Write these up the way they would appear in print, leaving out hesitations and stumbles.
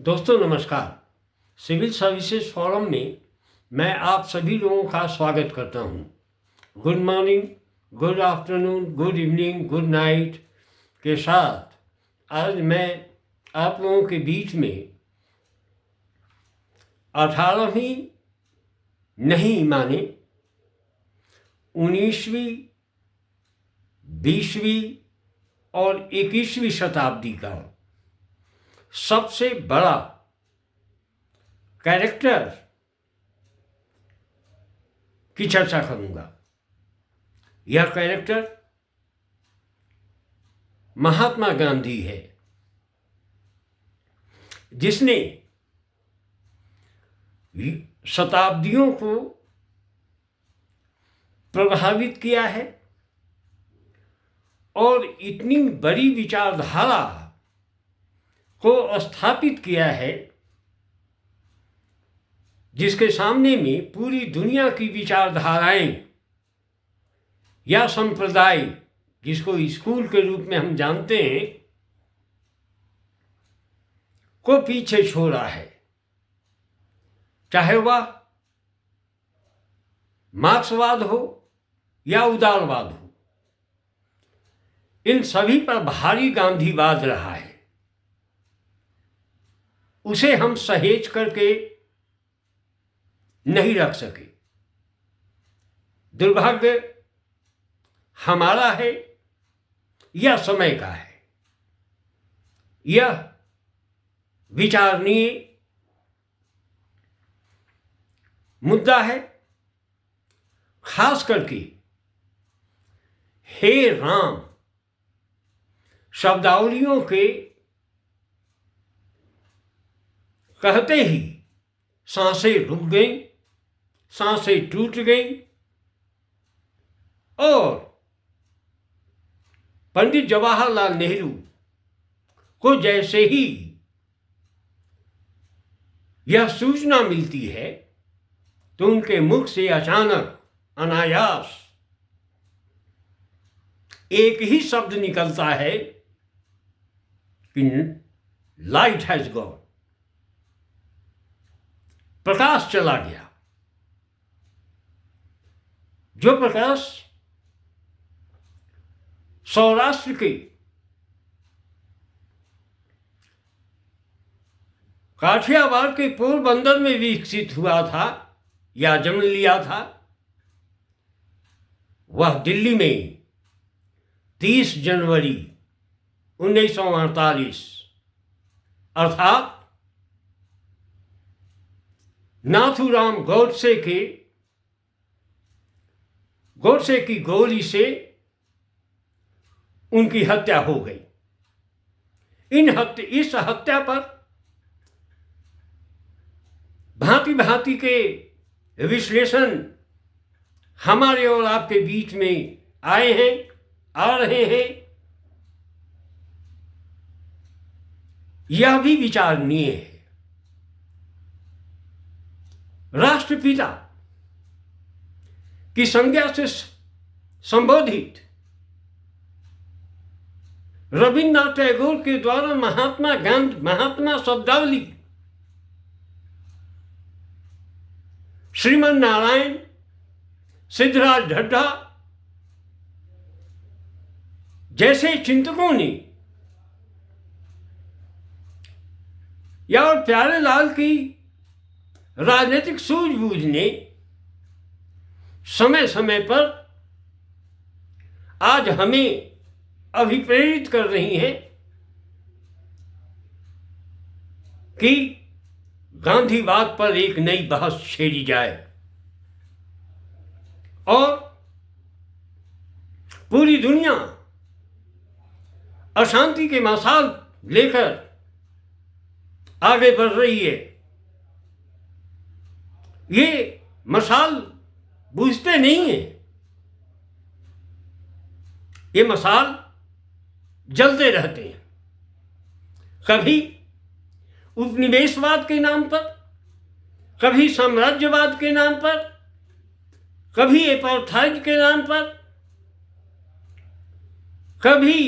दोस्तों नमस्कार। Civil services forum में मैं आप सभी लोगों का स्वागत करता हूं। Good morning, good afternoon, good evening, good night के साथ आज मैं आप लोगों के बीच में 18वीं नहीं माने 19वीं, 20वीं और 21वीं शताब्दी का सबसे बड़ा कैरेक्टर की चर्चा करूंगा। यह कैरेक्टर महात्मा गांधी है, जिसने शताब्दियों को प्रभावित किया है और इतनी बड़ी विचारधारा को स्थापित किया है जिसके सामने में पूरी दुनिया की विचारधाराएं या संप्रदाय, जिसको स्कूल के रूप में हम जानते हैं, को पीछे छोड़ा है। चाहे वह मार्क्सवाद हो या उदारवाद हो, इन सभी पर भारी गांधीवाद रहा है। उसे हम सहेज करके नहीं रख सके। दुर्भाग्य हमारा है या समय का है। यह विचारणीय मुद्दा है, खास करके हे राम शब्दावलियों के कहते ही सांसें रुक गईं, सांसें टूट गईं और पंडित जवाहरलाल नेहरू को जैसे ही यह सूचना मिलती है तो उनके मुख से अचानक अनायास एक ही शब्द निकलता है कि लाइट हैज गॉन, प्रकाश चला गया। जो प्रकाश सौराष्ट्र के काठियावाड़ के पोरबंदर में विकसित हुआ था या जन्म लिया था, वह दिल्ली में 30 जनवरी 1948 अर्थात नाथूराम गोडसे की गोली से उनकी हत्या हो गई। इस हत्या पर भांति भांति के विश्लेषण हमारे और आपके बीच में आए हैं, आ रहे हैं। यह भी विचारणीय है। राष्ट्रपिता की संज्ञा से संबोधित रविन्द्रनाथ टैगोर के द्वारा महात्मा शब्दावली श्रीमन नारायण, सिद्धराज ढड्ढा जैसे चिंतकों ने या और प्यारेलाल की राजनीतिक सूझबूझ ने समय समय पर आज हमें अभिप्रेरित कर रही है कि गांधीवाद पर एक नई बहस छेड़ी जाए और पूरी दुनिया अशांति के मसाल लेकर आगे बढ़ रही है। ये मसाल बुझते नहीं है, ये मसाल जलते रहते हैं। कभी उपनिवेशवाद के नाम पर, कभी साम्राज्यवाद के नाम पर, कभी एपार्थाइड के नाम पर, कभी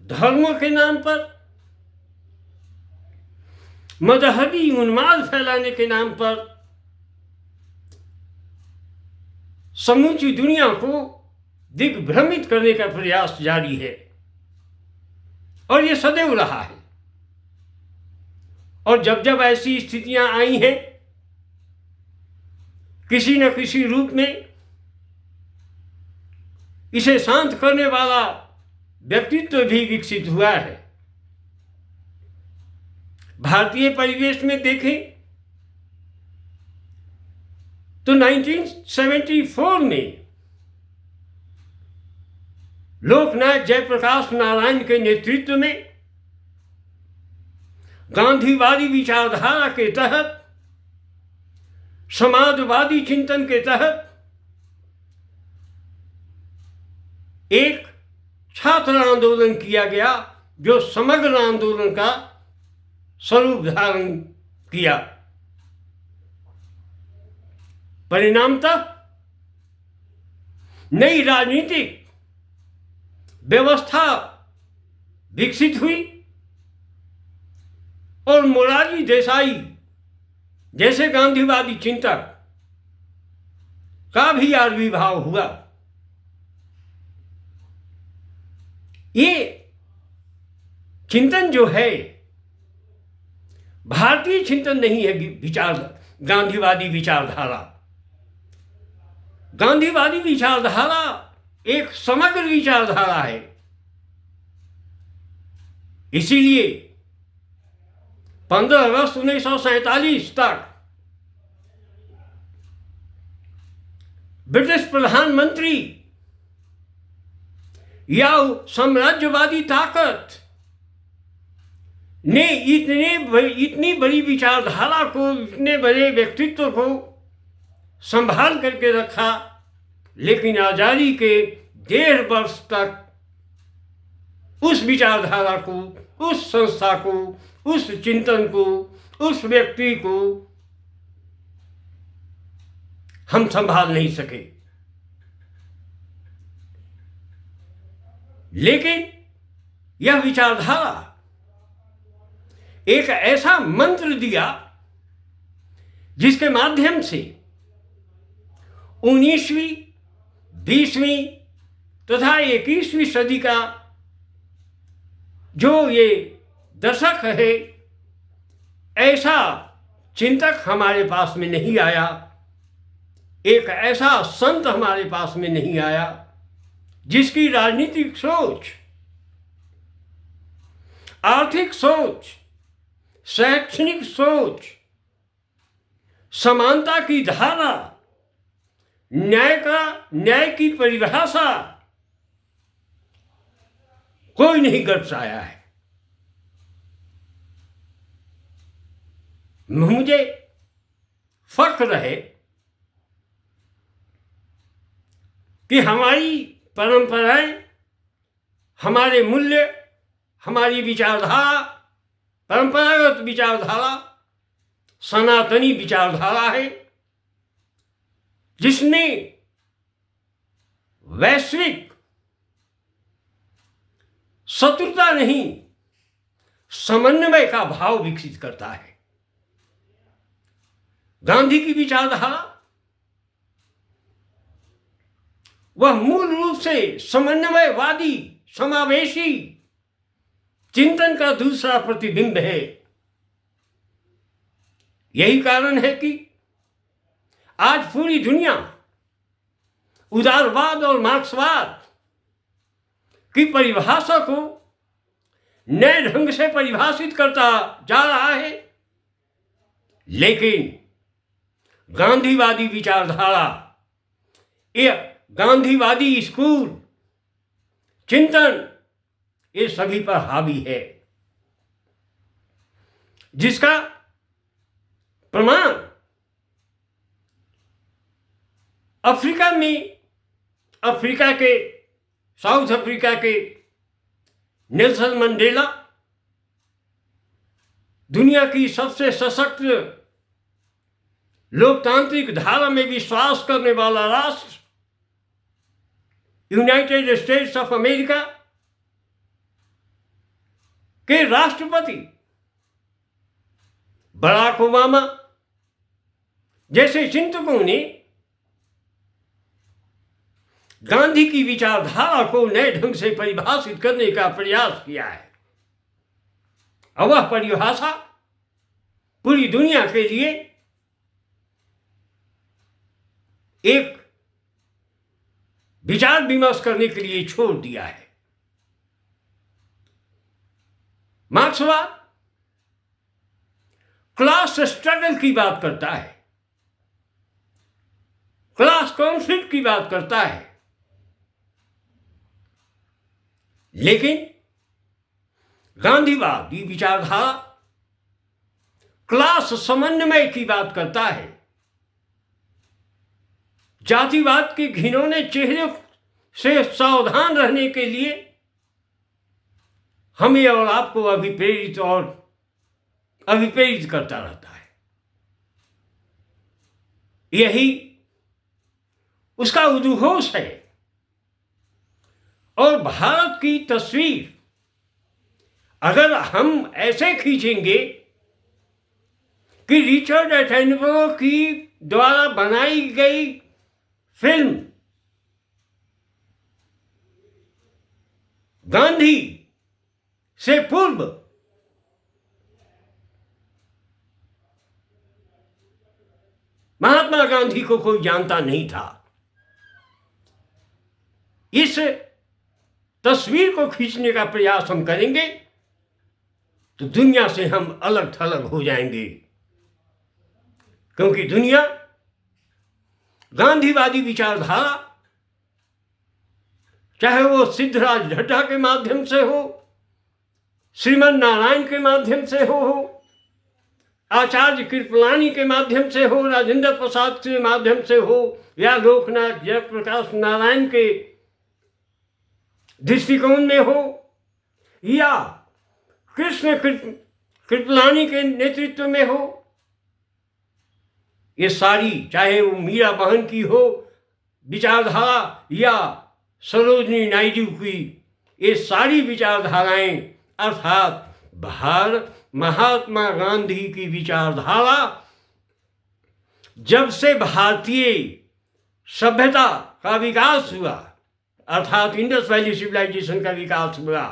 धर्मों के नाम पर। मजहबी उन्माद फैलाने के नाम पर समूची दुनिया को दिग्भ्रमित करने का प्रयास जारी है और ये सदैव रहा है। और जब जब ऐसी स्थितियां आई हैं, किसी न किसी रूप में इसे शांत करने वाला व्यक्तित्व भी विकसित हुआ है। भारतीय परिवेश में देखें तो 1974 में लोकनायक जयप्रकाश नारायण के नेतृत्व में गांधीवादी विचारधारा के तहत, समाजवादी चिंतन के तहत एक छात्र आंदोलन किया गया जो समग्र आंदोलन का स्वरूप धारण किया। परिणामतः नई राजनीतिक व्यवस्था विकसित हुई और मोरारजी देसाई जैसे गांधीवादी चिंतक का भी आविर्भाव हुआ। ये चिंतन जो है भारतीय चिंतन नहीं है, गांधीवादी विचारधारा। गांधीवादी विचारधारा एक समग्र विचारधारा है। इसीलिए 15 अगस्त 1947 तक ब्रिटिश प्रधानमंत्री या साम्राज्यवादी ताकत ने इतनी बड़ी विचारधारा को, इतने बड़े व्यक्तित्व को संभाल करके रखा, लेकिन आजादी के 1.5 वर्ष तक उस विचारधारा को, उस संस्था को, उस चिंतन को, उस व्यक्ति को हम संभाल नहीं सके। लेकिन यह विचारधारा एक ऐसा मंत्र दिया जिसके माध्यम से 19वीं, 20वीं तथा 21वीं सदी का जो ये दशक है, ऐसा चिंतक हमारे पास में नहीं आया, एक ऐसा संत हमारे पास में नहीं आया जिसकी राजनीतिक सोच, आर्थिक सोच, शैक्षणिक सोच, समानता की धारा, न्याय की परिभाषा कोई नहीं दर्शाया है। मुझे फख्र है कि हमारी परंपराएं, हमारे मूल्य, हमारी विचारधारा परंपरागत विचारधारा सनातनी विचारधारा है, जिसने वैश्विक शत्रुता नहीं, समन्वय का भाव विकसित करता है। गांधी की विचारधारा वह मूल रूप से समन्वयवादी, समावेशी चिंतन का दूसरा प्रतिबिंब है। यही कारण है कि आज पूरी दुनिया उदारवाद और मार्क्सवाद की परिभाषा को नए ढंग से परिभाषित करता जा रहा है, लेकिन गांधीवादी विचारधारा, ये गांधीवादी स्कूल चिंतन, ये सभी पर हावी है, जिसका प्रमाण साउथ अफ्रीका के नेल्सन मंडेला, दुनिया की सबसे सशक्त लोकतांत्रिक धारा में विश्वास करने वाला राष्ट्र यूनाइटेड स्टेट्स ऑफ अमेरिका के राष्ट्रपति बराक ओबामा जैसे चिंतकों ने गांधी की विचारधारा को नए ढंग से परिभाषित करने का प्रयास किया है। और वह परिभाषा पूरी दुनिया के लिए एक विचार विमर्श करने के लिए छोड़ दिया है। मार्क्सवाद क्लास स्ट्रगल की बात करता है, क्लास कॉन्फ्लिक्ट की बात करता है, लेकिन गांधीवादी विचारधारा क्लास समन्वय की बात करता है। जातिवाद के घिनौने चेहरे से सावधान रहने के लिए हमें और आपको अभिप्रेरित और अभिप्रेरित करता रहता है। यही उसका उद्घोष है। और भारत की तस्वीर अगर हम ऐसे खींचेंगे कि रिचर्ड एटनबरो की द्वारा बनाई गई फिल्म गांधी से पूर्व महात्मा गांधी को कोई जानता नहीं था, इस तस्वीर को खींचने का प्रयास हम करेंगे तो दुनिया से हम अलग थलग हो जाएंगे। क्योंकि दुनिया गांधीवादी विचारधारा, चाहे वो सिद्धराज ढड्ढा के माध्यम से हो, श्रीमन नारायण के माध्यम से हो, आचार्य कृपलानी के माध्यम से हो, राजेंद्र प्रसाद के माध्यम से हो, या लोकनाथ जयप्रकाश नारायण के दृष्टिकोण में हो, या कृष्ण कृपलानी के नेतृत्व में हो, ये सारी, चाहे वो मीरा बहन की हो विचारधारा या सरोजनी नायडू की, ये सारी विचारधाराएं अर्थात भारत महात्मा गांधी की विचारधारा जब से भारतीय सभ्यता का विकास हुआ, अर्थात इंडस वैली सिविलाइजेशन का विकास हुआ,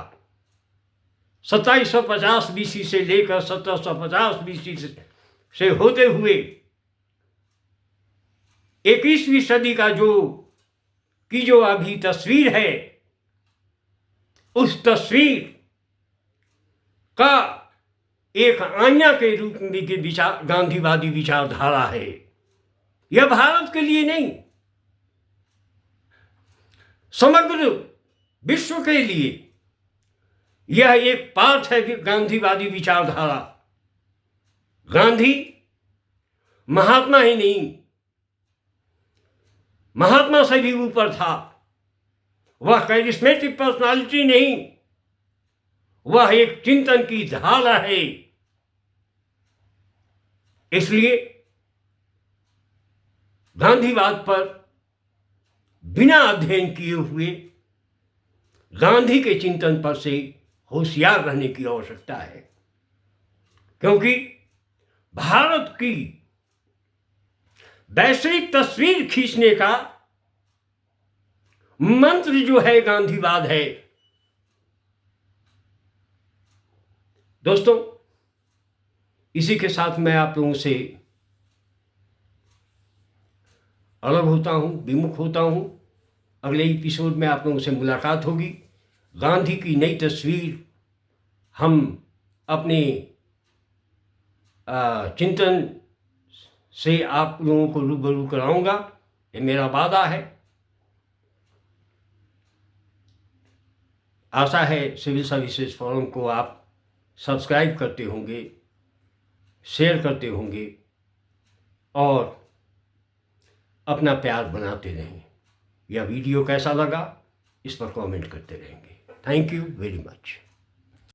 2750 बीसी से लेकर 1750 बीसी से होते हुए 21वीं सदी का जो अभी तस्वीर है, उस तस्वीर का एक आईना के रूप में के गांधीवादी विचारधारा है। यह भारत के लिए नहीं, समग्र विश्व के लिए यह एक पाठ है कि गांधीवादी विचारधारा। गांधी महात्मा ही नहीं, महात्मा से भी ऊपर था। वह कैरिस्मेटिक पर्सनालिटी नहीं, वह एक चिंतन की धारा है। इसलिए गांधीवाद पर बिना अध्ययन किए हुए गांधी के चिंतन पर से होशियार रहने की आवश्यकता है। क्योंकि भारत की वैश्विक तस्वीर खींचने का मंत्र जो है गांधीवाद है। दोस्तों, इसी के साथ मैं आप लोगों से अलग होता हूं, विमुख होता हूं। अगले एपिसोड में आप लोगों से मुलाकात होगी। गांधी की नई तस्वीर हम अपने चिंतन से आप लोगों को रूबरू कराऊंगा, ये मेरा वादा है। आशा है सिविल सर्विसेज फोरम को आप सब्सक्राइब करते होंगे, शेयर करते होंगे और अपना प्यार बनाते रहें। यह वीडियो कैसा लगा इस पर कमेंट करते रहेंगे। Thank you very much.